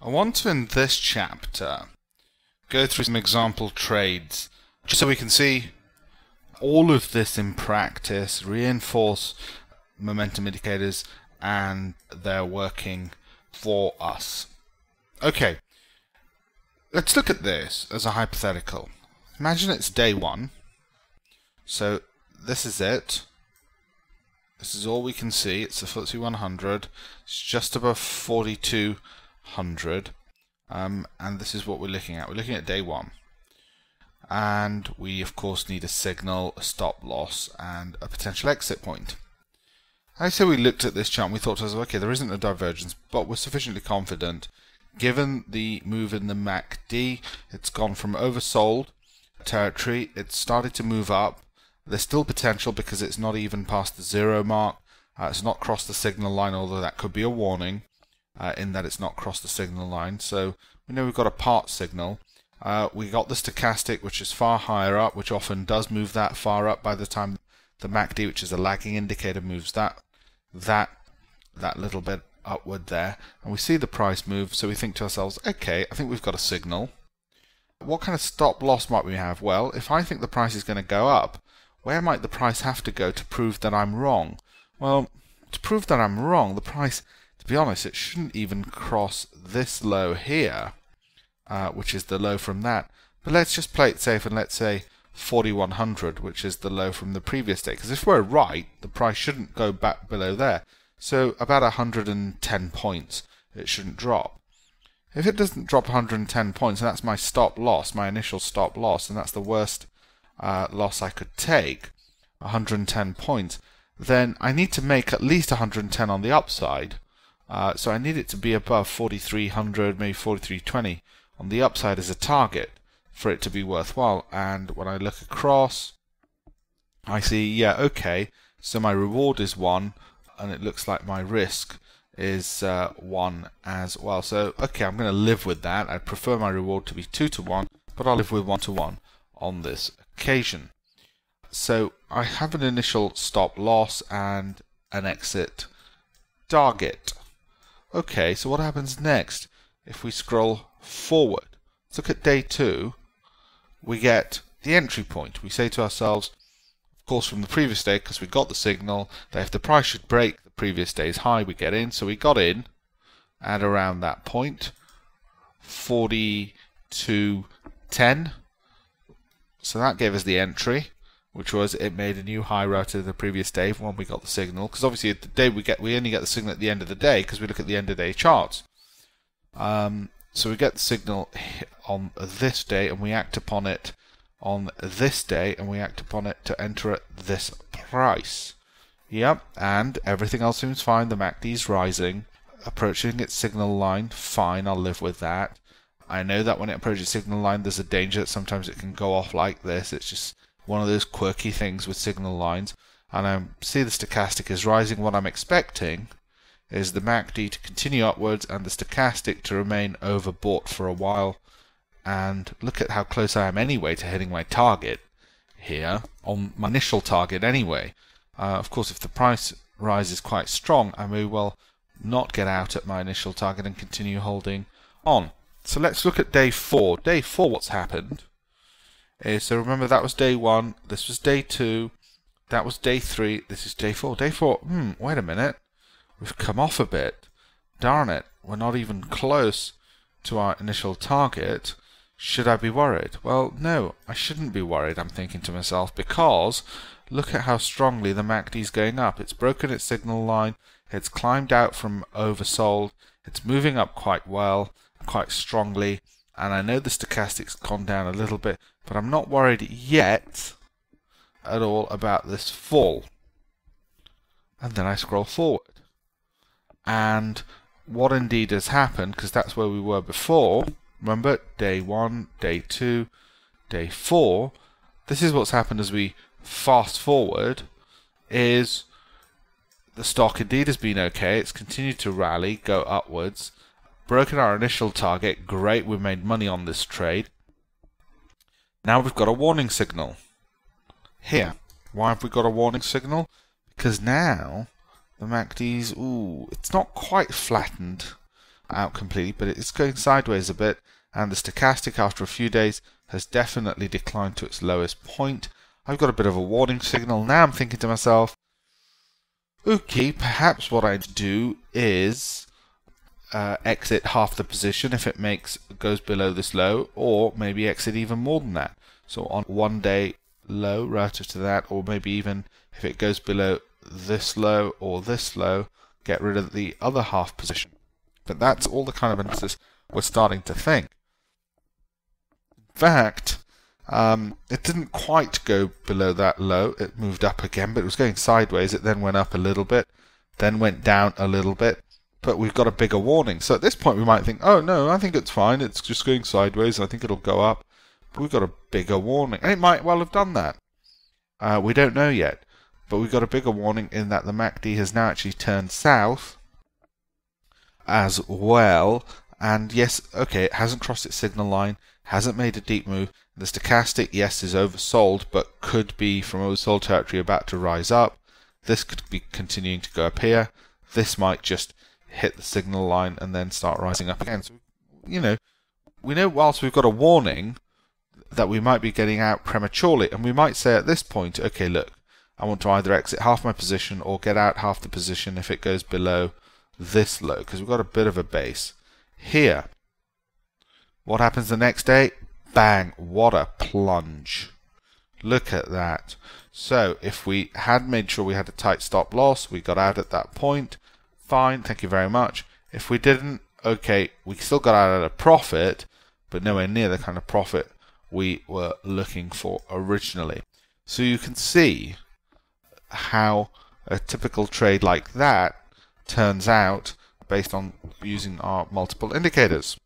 I want to, in this chapter, go through some example trades, just so we can see all of this in practice, reinforce momentum indicators, and they're working for us. Okay, let's look at this as a hypothetical. Imagine it's day one. So this is it. This is all we can see. It's the FTSE 100. It's just above 4,200. And this is what we're looking at. We're looking at day one. And we, of course, need a signal, a stop loss, and a potential exit point. I say we looked at this chart and we thought to ourselves, okay, there isn't a divergence, but we're sufficiently confident. Given the move in the MACD, it's gone from oversold territory, it's started to move up. There's still potential because it's not even past the zero mark. It's not crossed the signal line, although that could be a warning in that it's not crossed the signal line. So we know we've got a part signal. We got the stochastic, which is far higher up, which often does move that far up by the time the MACD, which is a lagging indicator, moves that little bit upward there. And we see the price move, so we think to ourselves, okay, I think we've got a signal. What kind of stop loss might we have? Well, if I think the price is going to go up, where might the price have to go to prove that I'm wrong? Well, to prove that I'm wrong, the price, to be honest, it shouldn't even cross this low here, which is the low from that. But let's just play it safe and let's say 4,100, which is the low from the previous day. Because if we're right, the price shouldn't go back below there. So about 110 points, it shouldn't drop. If it doesn't drop 110 points, and that's my stop loss, my initial stop loss, and that's the worst loss I could take, 110 points, then I need to make at least 110 on the upside. So I need it to be above 4,300, maybe 4,320 on the upside as a target for it to be worthwhile. And when I look across, I see, yeah, okay, so my reward is 1, and it looks like my risk is 1 as well. So, okay, I'm going to live with that. I prefer my reward to be 2 to 1, but I'll live with 1 to 1 on this occasion. So I have an initial stop loss and an exit target. Okay, so what happens next? If we scroll forward, let's look at day 2. We get the entry point. We say to ourselves, of course from the previous day, because we got the signal, that if the price should break the previous day's high, we get in. So we got in at around that point, 42.10. So that gave us the entry, which was it made a new high relative to the previous day when we got the signal. Because obviously at the day we only get the signal at the end of the day because we look at the end of day charts. So we get the signal on this day and we act upon it on this day, and we act upon it to enter at this price. Yep, and everything else seems fine. The MACD is rising, approaching its signal line. Fine, I'll live with that. I know that when it approaches signal line, there's a danger that sometimes it can go off like this. It's just one of those quirky things with signal lines. And I see the stochastic is rising. What I'm expecting is the MACD to continue upwards and the stochastic to remain overbought for a while. And look at how close I am anyway to hitting my target here, on my initial target anyway. Of course, if the price rise is quite strong, I may well not get out at my initial target and continue holding on. So let's look at day 4. Day 4, what's happened is, so remember that was day 1, this was day 2, that was day 3, this is day 4. Day 4, wait a minute, we've come off a bit. Darn it, we're not even close to our initial target. Should I be worried? Well, no, I shouldn't be worried, I'm thinking to myself, because look at how strongly the MACD is going up. It's broken its signal line, it's climbed out from oversold, it's moving up quite well, quite strongly, and I know the stochastic's gone down a little bit, but I'm not worried yet at all about this fall. And then I scroll forward. And what indeed has happened, because that's where we were before, remember, day 1, day 2, day 4, this is what's happened as we fast forward, is the stock indeed has been okay, it's continued to rally, go upwards, broken our initial target, great, we've made money on this trade. Now we've got a warning signal here. Why have we got a warning signal? Because now the MACD's, it's not quite flattened. out completely, but it's going sideways a bit, and the stochastic after a few days has definitely declined to its lowest point. I've got a bit of a warning signal. Now I'm thinking to myself, okay, perhaps what I do is exit half the position if it goes below this low, or maybe exit even more than that. So on 1 day low relative to that, or maybe even if it goes below this low or this low, get rid of the other half position. But that's all the kind of analysis we're starting to think. In fact, it didn't quite go below that low. It moved up again, but it was going sideways. It then went up a little bit, then went down a little bit, but we've got a bigger warning. So at this point we might think, oh no, I think it's fine, it's just going sideways, I think it'll go up. But we've got a bigger warning, and it might well have done that. We don't know yet, but we've got a bigger warning in that the MACD has now actually turned south as well. And yes, okay, it hasn't crossed its signal line, hasn't made a deep move. The stochastic, yes, is oversold, but could be from oversold territory about to rise up. This could be continuing to go up here. This might just hit the signal line and then start rising up again. So, you know, we know whilst we've got a warning that we might be getting out prematurely, and we might say at this point, okay, look, I want to either exit half my position or get out half the position if it goes below this low, because we've got a bit of a base here. What happens the next day? Bang! What a plunge. Look at that. So if we had made sure we had a tight stop loss, we got out at that point, fine, thank you very much. If we didn't, okay, we still got out at a profit, but nowhere near the kind of profit we were looking for originally. So you can see how a typical trade like that turns out based on using our multiple indicators.